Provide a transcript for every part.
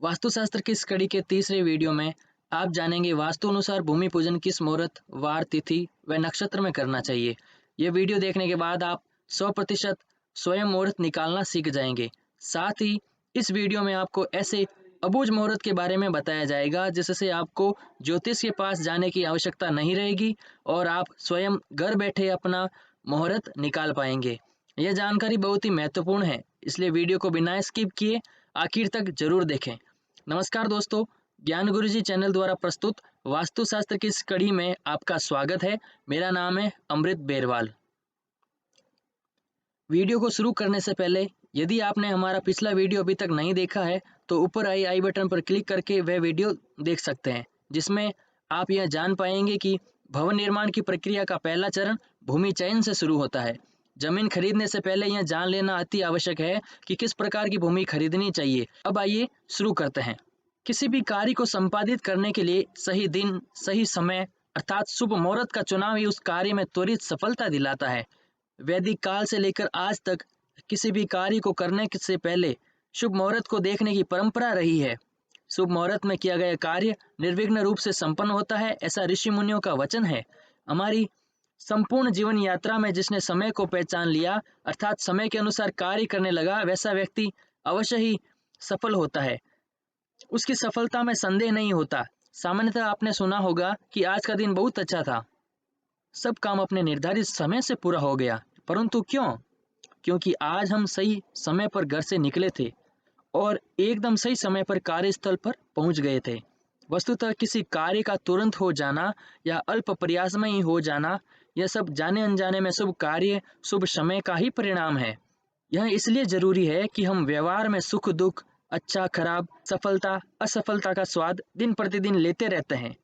वास्तुशास्त्र की इस कड़ी के तीसरे वीडियो में आप जानेंगे वास्तु अनुसार भूमि पूजन किस मुहूर्त, वार, तिथि व नक्षत्र में करना चाहिए। यह वीडियो देखने के बाद आप 100% स्वयं मुहूर्त निकालना सीख जाएंगे। साथ ही इस वीडियो में आपको ऐसे अबूझ मुहूर्त के बारे में बताया जाएगा जिससे आपको ज्योतिष के पास जाने की आवश्यकता नहीं रहेगी और आप स्वयं घर बैठे अपना मुहूर्त निकाल पाएंगे। यह जानकारी बहुत ही महत्वपूर्ण है, इसलिए वीडियो को बिना स्किप किए आखिर तक जरूर देखें। नमस्कार दोस्तों, ज्ञान गुरुजी चैनल द्वारा प्रस्तुत वास्तुशास्त्र की इस कड़ी में आपका स्वागत है। मेरा नाम है अमृत बेरवाल। वीडियो को शुरू करने से पहले यदि आपने हमारा पिछला वीडियो अभी तक नहीं देखा है तो ऊपर आई बटन पर क्लिक करके वह वीडियो देख सकते हैं, जिसमें आप यह जान पाएंगे कि भवन निर्माण की प्रक्रिया का पहला चरण भूमि चयन से शुरू होता है। जमीन खरीदने से पहले यह जान लेना अति आवश्यक है कि किस प्रकार की भूमि खरीदनी चाहिए। अब आइए शुरू करते हैं। किसी भी कार्य को संपादित करने के लिए सही दिन, सही समय अर्थात शुभ मुहूर्त का चुनाव ही उस कार्य में त्वरित सफलता दिलाता है। वैदिक काल से लेकर आज तक किसी भी कार्य को करने से पहले शुभ मुहूर्त को देखने की परंपरा रही है। शुभ मुहूर्त में किया गया कार्य निर्विघ्न रूप से संपन्न होता है, ऐसा ऋषि मुनियों का वचन है। हमारी संपूर्ण जीवन यात्रा में जिसने समय को पहचान लिया अर्थात समय के अनुसार कार्य करने लगा, वैसा व्यक्ति अवश्य ही सफल होता है। उसकी सफलता में संदेह नहीं होता। सामान्यतः आपने सुना होगा कि आज का दिन बहुत अच्छा था, सब काम अपने निर्धारित समय से पूरा हो गया। परंतु क्यों? क्योंकि आज हम सही समय पर घर से निकले थे और एकदम सही समय पर कार्यस्थल पर पहुंच गए थे। वस्तुतः किसी कार्य का तुरंत हो जाना या अल्प प्रयास में ही हो जाना, यह सब जाने अनजाने में शुभ कार्य, शुभ समय का ही परिणाम है। यह इसलिए जरूरी है कि हम व्यवहार में सुख दुख, अच्छा खराब, सफलता असफलता का स्वाद दिन प्रतिदिन लेते रहते हैं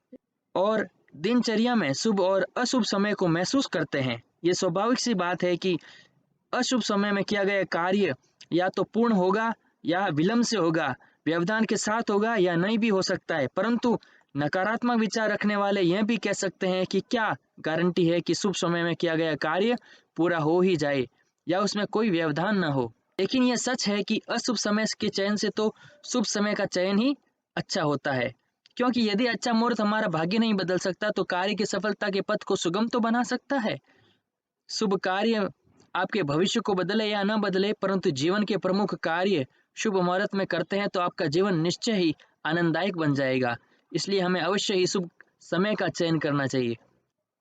और दिनचर्या में शुभ और अशुभ समय को महसूस करते हैं। ये स्वाभाविक सी बात है कि अशुभ समय में किया गया कार्य या तो पूर्ण होगा या विलंब से होगा, व्यवधान के साथ होगा या नहीं भी हो सकता है। परंतु नकारात्मक विचार रखने वाले यह भी कह सकते हैं कि क्या गारंटी है कि शुभ समय में किया गया कार्य पूरा हो ही जाए या उसमें कोई व्यवधान न हो। लेकिन यह सच है कि अशुभ समय के चयन से तो शुभ समय का चयन ही अच्छा होता है, क्योंकि यदि अच्छा मुहूर्त हमारा भाग्य नहीं बदल सकता तो कार्य की सफलता के पथ को सुगम तो बना सकता है। शुभ कार्य आपके भविष्य को बदले या न बदले, परंतु जीवन के प्रमुख कार्य शुभ मुहूर्त में करते हैं तो आपका जीवन निश्चय ही आनंददायक बन जाएगा। इसलिए हमें अवश्य ही शुभ समय का चयन करना चाहिए।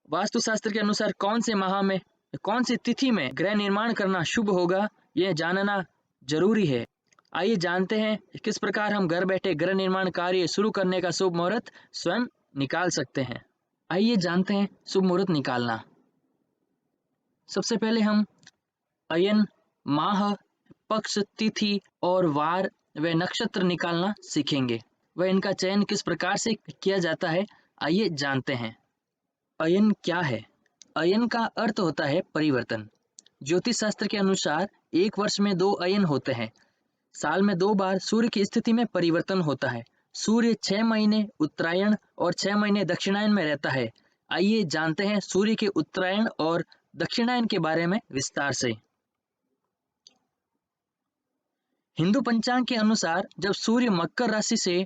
वास्तुशास्त्र के अनुसार कौन से माह में, कौन सी तिथि में गृह निर्माण करना शुभ होगा, यह जानना जरूरी है। आइए जानते हैं किस प्रकार हम घर बैठे गृह निर्माण कार्य शुरू करने का शुभ मुहूर्त स्वयं निकाल सकते हैं। आइए जानते हैं शुभ मुहूर्त निकालना। सबसे पहले हम अयन, माह, पक्ष, तिथि और वार व नक्षत्र निकालना सीखेंगे। वह इनका चयन किस प्रकार से किया जाता है, आइए जानते हैं। अयन क्या है? अयन का अर्थ होता है परिवर्तन। ज्योतिष शास्त्र के अनुसार एक वर्ष में 2 अयन होते हैं। साल में 2 बार सूर्य की स्थिति में परिवर्तन होता है। सूर्य 6 महीने उत्तरायण और 6 महीने दक्षिणायन में रहता है। आइए जानते हैं सूर्य के उत्तरायण और दक्षिणायन के बारे में विस्तार से। हिंदू पंचांग के अनुसार जब सूर्य मकर राशि से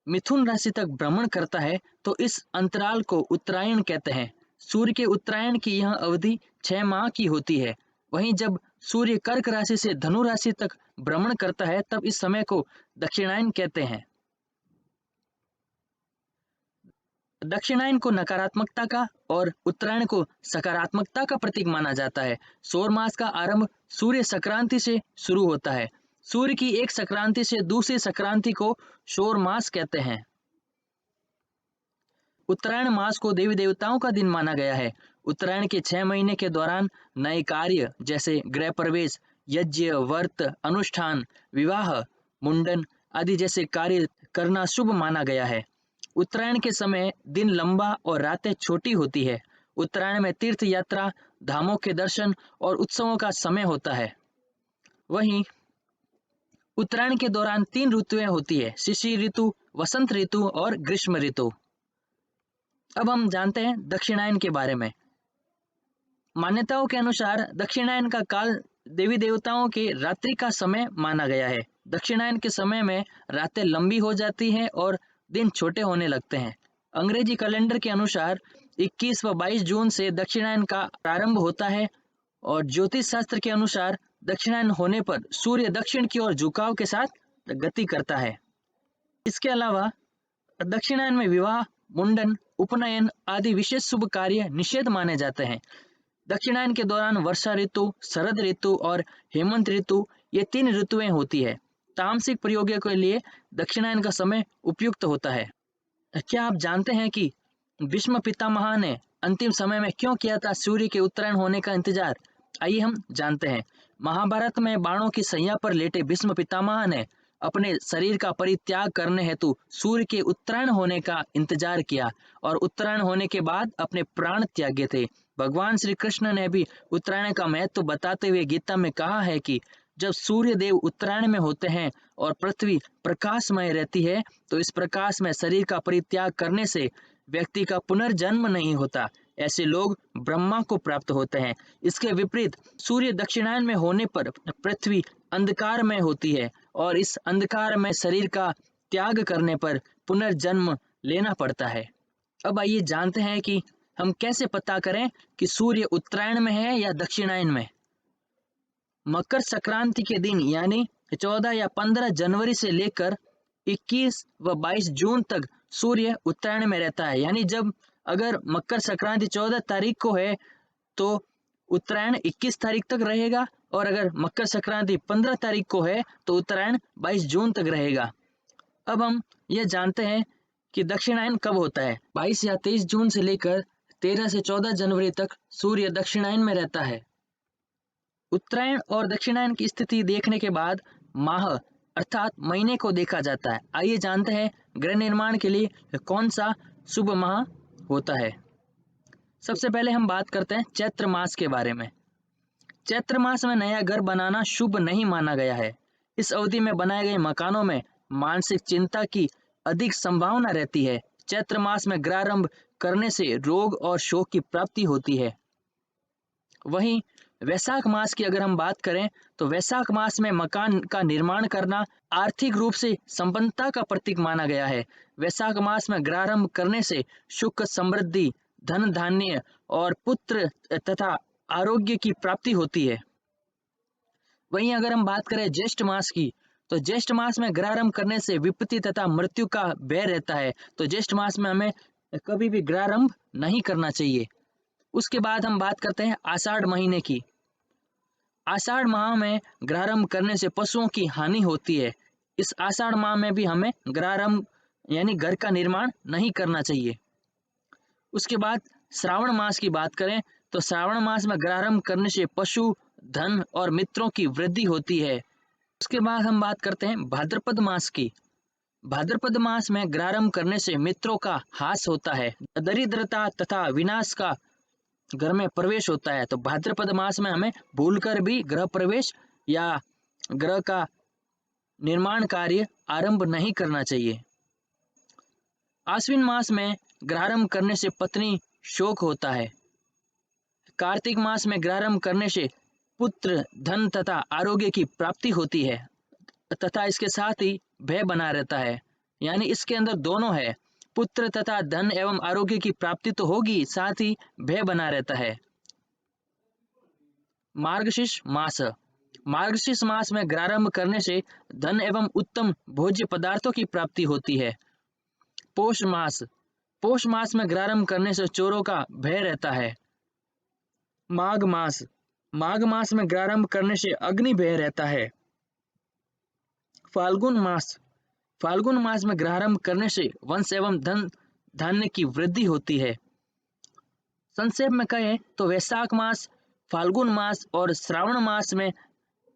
मिथुन राशि तक भ्रमण करता है तो इस अंतराल को उत्तरायण कहते हैं। सूर्य के उत्तरायण की यह अवधि 6 माह की होती है। वहीं जब सूर्य कर्क राशि से धनु राशि तक भ्रमण करता है तब इस समय को दक्षिणायन कहते हैं। दक्षिणायन को नकारात्मकता का और उत्तरायण को सकारात्मकता का प्रतीक माना जाता है। सौर मास का आरंभ सूर्य संक्रांति से शुरू होता है। सूर्य की एक संक्रांति से दूसरी संक्रांति को सौर मास कहते हैं। उत्तरायण मास को देवी देवताओं का दिन माना गया है। उत्तरायण के 6 महीने के दौरान नए कार्य जैसे गृह प्रवेश, यज्ञ, व्रत, अनुष्ठान, विवाह, मुंडन आदि जैसे कार्य करना शुभ माना गया है। उत्तरायण के समय दिन लंबा और रातें छोटी होती है। उत्तरायण में तीर्थ यात्रा, धामों के दर्शन और उत्सवों का समय होता है। वहीं उत्तरायण के दौरान 3 ऋतुएं होती है, शिशिर ऋतु, वसंत ऋतु और ग्रीष्म ऋतु। अब हम जानते हैं दक्षिणायन के बारे में। मान्यताओं के अनुसार दक्षिणायन का काल देवी देवताओं के रात्रि का समय माना गया है। दक्षिणायन के समय में रातें लंबी हो जाती हैं और दिन छोटे होने लगते हैं। अंग्रेजी कैलेंडर के अनुसार 21 व 22 जून से दक्षिणायन का प्रारंभ होता है और ज्योतिष शास्त्र के अनुसार दक्षिणायन होने पर सूर्य दक्षिण की ओर झुकाव के साथ गति करता है। इसके अलावा दक्षिणायन में विवाह, मुंडन, उपनयन आदि विशेष शुभ कार्य निषेध माने जाते हैं। दक्षिणायन के दौरान वर्षा ऋतु, शरद ऋतु और हेमंत ऋतु ये 3 ऋतुएं होती है। तामसिक प्रयोगों के लिए दक्षिणायन का समय उपयुक्त होता है। क्या आप जानते हैं कि भीष्म पितामह ने अंतिम समय में क्यों किया था सूर्य के उत्तरायण होने का इंतजार? आइए हम जानते हैं। महाभारत में बाणों की सैया पर लेटे भीष्म पितामह ने अपने शरीर का परित्याग करने हेतु सूर्य के उत्तरायण होने का इंतजार किया और उत्तरायण होने के बाद अपने प्राण त्यागे थे। भगवान श्री कृष्ण ने भी उत्तरायण का महत्व बताते हुए गीता में कहा है कि जब सूर्य देव उत्तरायण में होते हैं और पृथ्वी प्रकाशमय रहती है तो इस प्रकाश में शरीर का परित्याग करने से व्यक्ति का पुनर्जन्म नहीं होता। ऐसे लोग ब्रह्मा को प्राप्त होते हैं। इसके विपरीत सूर्य दक्षिणायन में होने पर पृथ्वी अंधकार में होती है और इस अंधकार में शरीर का त्याग करने पर पुनर्जन्म लेना पड़ता है। अब आइए जानते हैं कि हम कैसे पता करें कि सूर्य उत्तरायण में है या दक्षिणायन में। मकर संक्रांति के दिन यानी 14 या 15 जनवरी से लेकर 21 व 22 जून तक सूर्य उत्तरायण में रहता है। यानी जब अगर मकर संक्रांति 14 तारीख को है तो उत्तरायण 21 तारीख तक रहेगा और अगर मकर संक्रांति 15 तारीख को है तो उत्तरायण 22 जून तक रहेगा। अब हम यह जानते हैं कि दक्षिणायन कब होता है। 22 या 23 जून से लेकर 13 से 14 जनवरी तक सूर्य दक्षिणायन में रहता है। उत्तरायण और दक्षिणायन की स्थिति देखने के बाद माह अर्थात महीने को देखा जाता है। आइए जानते हैं गृह निर्माण के लिए कौन सा शुभ माह होता है। सबसे पहले हम बात करते हैं चैत्र मास के बारे में। चैत्र मास में नया घर बनाना शुभ नहीं माना गया है। इस अवधि में बनाए गए मकानों में मानसिक चिंता की अधिक संभावना रहती है। चैत्र मास में गृहारंभ करने से रोग और शोक की प्राप्ति होती है। वहीं वैशाख मास की अगर हम बात करें तो वैशाख मास में मकान का निर्माण करना आर्थिक रूप से संपन्नता का प्रतीक माना गया है। वैशाख मास में गृहारंभ करने से सुख, समृद्धि, धन धान्य और पुत्र तथा आरोग्य की प्राप्ति होती है। वहीं अगर हम बात करें ज्येष्ठ मास की तो ज्येष्ठ मास में गृहारंभ करने से विपत्ति तथा मृत्यु का भय रहता है। तो ज्येष्ठ मास में हमें कभी भी गृहारंभ नहीं करना चाहिए। उसके बाद हम बात करते हैं आषाढ़ महीने की। आषाढ़ माह में गृहारंभ करने से पशुओं की हानि होती है। इस आषाढ़ माह में भी हमें गृहारंभ यानी घर का निर्माण नहीं करना चाहिए। उसके बाद श्रावण मास की बात करें तो श्रावण मास में गृहारंभ करने से पशु, धन और मित्रों की वृद्धि होती है। उसके बाद हम बात करते हैं भाद्रपद मास की। भाद्रपद मास में गृहारंभ करने से मित्रों का हास होता है, दरिद्रता तथा विनाश का घर में प्रवेश होता है। तो भाद्रपद मास में हमें भूलकर भी गृह प्रवेश या गृह का निर्माण कार्य आरंभ नहीं करना चाहिए। आश्विन मास में गृहारंभ करने से पत्नी शोक होता है। कार्तिक मास में गृहारंभ करने से पुत्र, धन तथा आरोग्य की प्राप्ति होती है तथा इसके साथ ही भय बना रहता है। यानी इसके अंदर दोनों है, पुत्र तथा धन एवं आरोग्य की प्राप्ति तो होगी, साथ ही भय बना रहता है। मार्गशीर्ष मास। मार्गशीर्ष मास में गृहारंभ करने से धन एवं उत्तम भोज्य पदार्थों की प्राप्ति होती है। पौष मास। पौष मास में गृहारंभ करने से चोरों का भय रहता है। माघ मास। माघ मास में गृहारंभ करने से अग्नि भय रहता है। फाल्गुन मास। फाल्गुन मास में गृहारंभ करने से वंश एवं धन धान्य की वृद्धि होती है। संक्षेप में कहें तो वैशाख मास, फाल्गुन मास और श्रावण मास में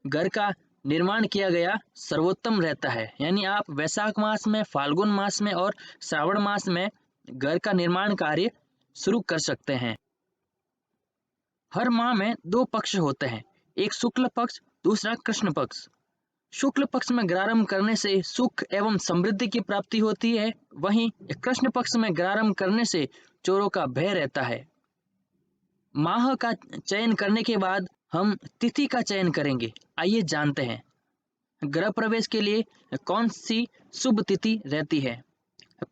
घर का निर्माण किया गया सर्वोत्तम रहता है। यानी आप वैशाख मास में, फाल्गुन मास में और श्रावण मास में घर का निर्माण कार्य शुरू कर सकते हैं। हर माह में 2 पक्ष होते हैं, एक शुक्ल पक्ष, दूसरा कृष्ण पक्ष। शुक्ल पक्ष में गृहारंभ करने से सुख एवं समृद्धि की प्राप्ति होती है। वहीं कृष्ण पक्ष में गृहारंभ करने से चोरों का भय रहता है। माह का चयन करने के बाद हम तिथि का चयन करेंगे। आइए जानते हैं। गृह प्रवेश के लिए कौन सी शुभ तिथि रहती है?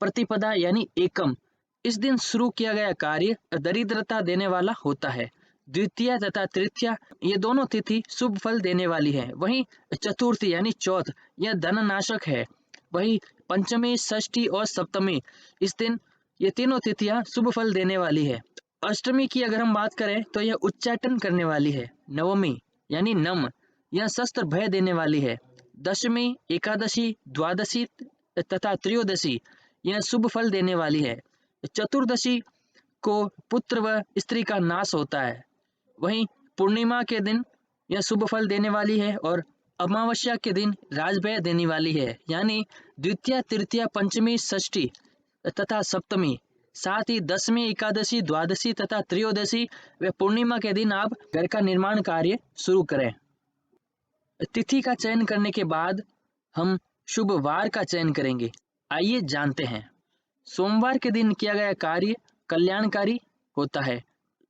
प्रतिपदा यानी एकम, इस दिन शुरू किया गया कार्य दरिद्रता देने वाला होता है। द्वितीया तथा तृतीया ये दोनों तिथि शुभ फल देने वाली है। वहीं चतुर्थी यानी चौथ यह धननाशक है। वहीं पंचमी, षष्ठी और सप्तमी, इस दिन ये तीनों तिथियां शुभ फल देने वाली है। अष्टमी की अगर हम बात करें तो यह उच्चाटन करने वाली है। नवमी यानी नम, यह शस्त्र भय देने वाली है। दशमी, एकादशी, द्वादशी तथा त्रयोदशी यह शुभ फल देने वाली है। चतुर्दशी को पुत्र व स्त्री का नाश होता है। वहीं पूर्णिमा के दिन यह शुभ फल देने वाली है और अमावस्या के दिन राजभय देने वाली है। यानी द्वितीया, तृतीया, पंचमी, षष्ठी तथा सप्तमी, साथ ही दसवीं, एकादशी, द्वादशी तथा त्रयोदशी व पूर्णिमा के दिन आप घर का निर्माण कार्य शुरू करें। तिथि का चयन करने के बाद हम शुभ वार का चयन करेंगे। आइए जानते हैं। सोमवार के दिन किया गया कार्य कल्याणकारी होता है।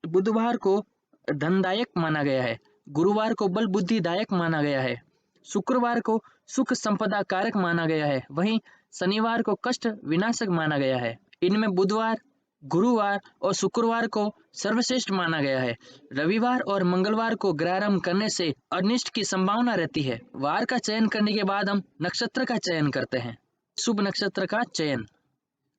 बुधवार को धनदायक माना गया है। गुरुवार को बल बुद्धिदायक माना गया है। शुक्रवार को सुख संपदा कारक माना गया है। वहीं शनिवार को कष्ट विनाशक माना गया है। इनमें बुधवार, गुरुवार और शुक्रवार को सर्वश्रेष्ठ माना गया है। रविवार और मंगलवार को ग्रहारंभ करने से अनिष्ट की संभावना रहती है। वार का चयन करने के बाद हम नक्षत्र का चयन करते हैं। शुभ नक्षत्र का चयन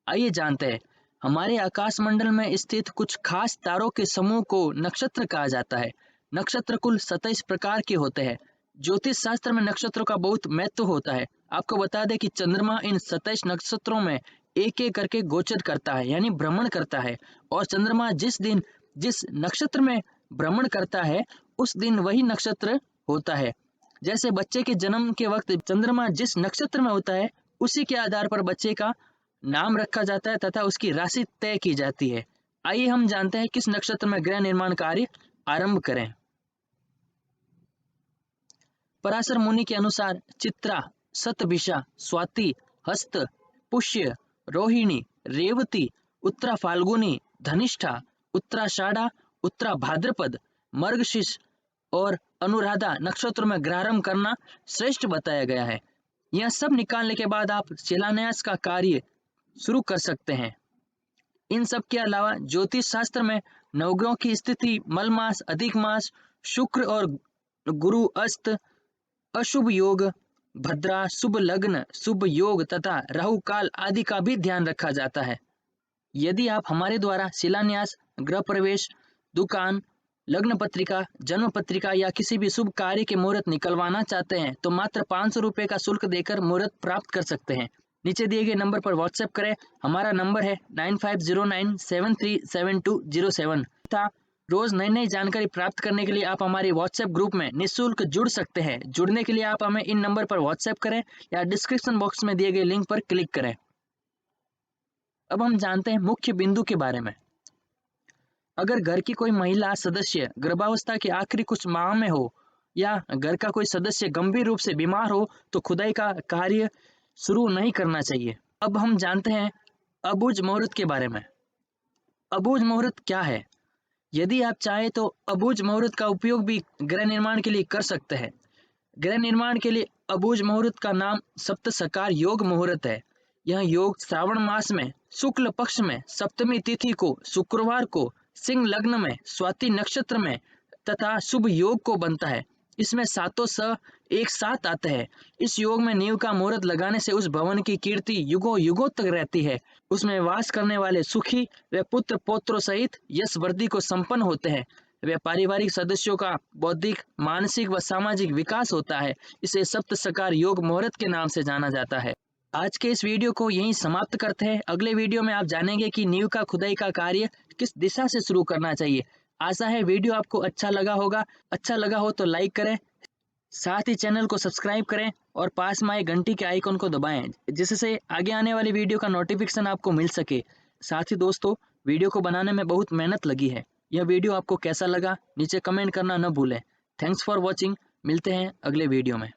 आइए जानते हैं। हमारे आकाश मंडल में स्थित कुछ खास तारों के समूह को नक्षत्र कहा जाता है। नक्षत्र कुल 27 प्रकार के होते हैं। ज्योतिष शास्त्र में नक्षत्रों का बहुत महत्व होता है। आपको बता दें कि चंद्रमा इन 27 नक्षत्रों में एक एक करके गोचर करता है, यानी भ्रमण करता है। और चंद्रमा जिस दिन जिस नक्षत्र में भ्रमण करता है उस दिन वही नक्षत्र होता है। जैसे बच्चे के जन्म के वक्त चंद्रमा जिस नक्षत्र में होता है उसी के आधार पर बच्चे का नाम रखा जाता है तथा उसकी राशि तय की जाती है। आइए हम जानते हैं किस नक्षत्र में गृह निर्माण कार्य आरंभ करें। पराशर मुनि के अनुसार चित्रा, शतभिषा, स्वाति, हस्त, पुष्य, रोहिणी, रेवती, उत्तरा फाल्गुनी, धनिष्ठा, उत्तराषाढ़ा, उत्तरा भाद्रपद, मर्गशीर्ष और अनुराधा नक्षत्रों में ग्रहारंभ करना श्रेष्ठ बताया गया है। यह सब निकालने के बाद आप शिलान्यास का कार्य शुरू कर सकते हैं। इन सब के अलावा ज्योतिष शास्त्र में नवग्रहों की स्थिति, मल मास, अधिक मास, शुक्र और गुरु अस्त, अशुभ योग, भद्रा, शुभ लग्न, शुभ योग तथा राहु काल आदि का भी ध्यान रखा जाता है। यदि आप हमारे द्वारा शिलान्यास, गृह प्रवेश, दुकान, लग्न पत्रिका, जन्म पत्रिका या किसी भी शुभ कार्य के मुहूर्त निकलवाना चाहते हैं तो मात्र 500 रुपये का शुल्क देकर मुहूर्त प्राप्त कर सकते हैं। नीचे दिए गए नंबर पर व्हाट्सएप करें। हमारा नंबर है 9509737207 तथा रोज नई नई जानकारी प्राप्त करने के लिए आप हमारे व्हाट्सएप ग्रुप में निःशुल्क जुड़ सकते हैं। जुड़ने के लिए आप हमें इन नंबर पर व्हाट्सएप करें या डिस्क्रिप्शन बॉक्स में दिए गए लिंक पर क्लिक करें। अब हम जानते हैं मुख्य बिंदु के बारे में। अगर घर की कोई महिला सदस्य गर्भावस्था के आखिरी कुछ माह में हो या घर का कोई सदस्य गंभीर रूप से बीमार हो तो खुदाई का कार्य शुरू नहीं करना चाहिए। अब हम जानते हैं अबूझ मुहूर्त के बारे में। अबूझ मुहूर्त क्या है? यदि आप चाहें तो अबूझ मुहूर्त का उपयोग भी गृह निर्माण के लिए कर सकते हैं। गृह निर्माण के लिए अबूझ मुहूर्त का नाम सप्तसकार योग मुहूर्त है। यह योग श्रावण मास में शुक्ल पक्ष में सप्तमी तिथि को शुक्रवार को सिंह लग्न में स्वाति नक्षत्र में तथा शुभ योग को बनता है। इसमें सातों स एक साथ आते हैं। इस योग में नींव का मुहूर्त लगाने से उस भवन की कीर्ति युगों युगों तक रहती है। उसमें वास करने वाले सुखी व पुत्र पौत्रों सहित यश वृद्धि को संपन्न होते हैं। वे पारिवारिक सदस्यों का बौद्धिक, मानसिक व सामाजिक विकास होता है। इसे सप्तसकार योग मुहूर्त के नाम से जाना जाता है। आज के इस वीडियो को यहीं समाप्त करते हैं। अगले वीडियो में आप जानेंगे कि नींव का खुदाई का कार्य किस दिशा से शुरू करना चाहिए। आशा है वीडियो आपको अच्छा लगा होगा। अच्छा लगा हो तो लाइक करें, साथ ही चैनल को सब्सक्राइब करें और पास में आए घंटी के आइकन को दबाएं, जिससे आगे आने वाली वीडियो का नोटिफिकेशन आपको मिल सके। साथ ही दोस्तों, वीडियो को बनाने में बहुत मेहनत लगी है। यह वीडियो आपको कैसा लगा नीचे कमेंट करना न भूलें। Thanks for watching. मिलते हैं अगले वीडियो में।